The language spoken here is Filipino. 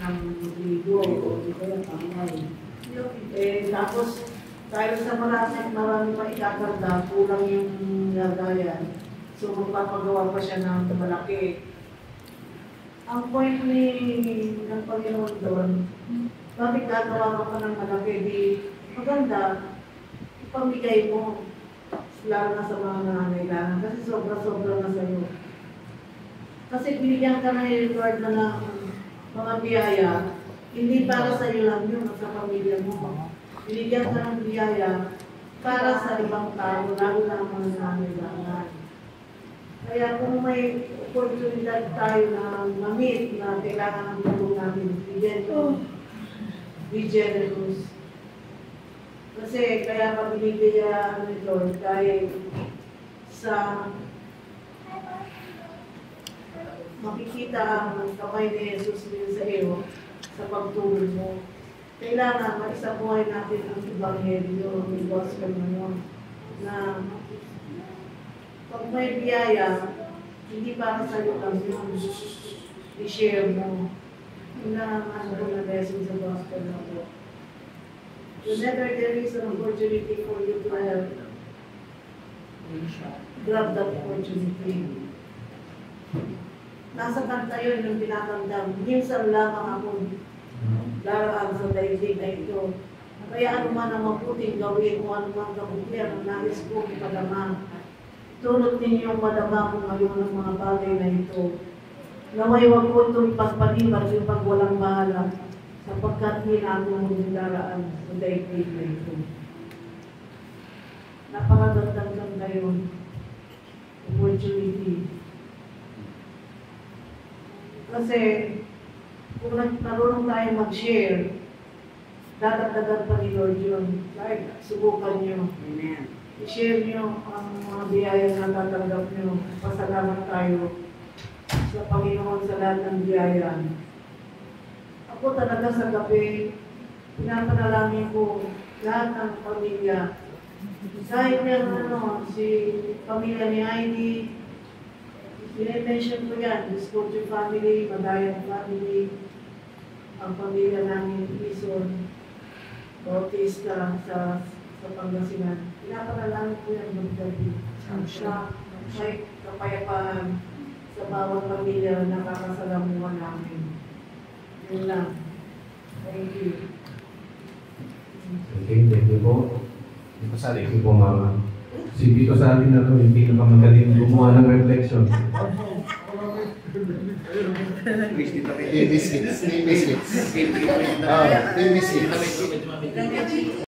ng ligo o di kaya pangay. Tapos, dahil sa marami pa ikakanda, kulang yung lagayan. So, magpapagawa pa siya ng malaki. Ang point ng Panginoon doon, bakit gagawa ka ng malaki? Di maganda, ipamigay mo, lalo na sa mga nangangailangan, kasi sobra-sobra na sa'yo. Kasi binigyan ka na ni Lord na ng mga biyaya, hindi para sa iyo lang yun, sa pamilya mo. Binigyan ka ng biyaya para sa ibang tao, lalo na ang mga nangangailangan. Kaya kung may oportunidad tayo na ma-meet na kailangan ng tulong natin, bigyan mo, be generous. Kasi kaya pa binibigyan ni Lord dahil sa makikita ang kamay ni Jesus din sa iyo sa pagtulong mo. Kailangan maisabuhay natin ang Ebanghelyo, ang Gospel ngayon, na pag may biyaya, hindi para sa iyo lang yun, i-share mo. Yun na ang na lesson sa Gospel na po. Whenever there is an opportunity for you to help, grab that opportunity. Nasa kanta yun yung pinakandang, minsan lamang ako daraan sa daigdig na ito. Kaya ano man ang mabuting gawin o ano man kabutihan ang nais ko ipadama. Tulot ninyong madama ko ngayon ng mga bagay na ito. Naway wag ko itong pagpaliban yung pagwalang bahala sapagkat hinako mo yung daraan sa daigdig na ito. Napakagandang kanta yun. Opportunity. Kasi kung marunong tayo mag-share, dadagdagan pa ni Lord yun. Kahit subukan nyo. Amen. I-share nyo ang mga biyaya na tatanggap nyo. Pasalamat tayo sa Panginoon sa lahat ng biyaya. Ako talaga sa gabi, pinapanalangin ko lahat ng pamilya. Kahit yung si pamilya ni Heidi, i-mention ko yan, Discovery family, Madayan family, ang pamilya namin, Ison, Bautista sa Pangasinan. Pinapanalangin ko yan magdabi. Siya, may kapayapaan sa bawat pamilya na nakakasalamuhan namin. Yun lang. Thank you. Okay, thank you po. Thank you po, Mama. Si Vito sa atin na ito, yung pinakamagaling gumawa ng reflection. Biscuits.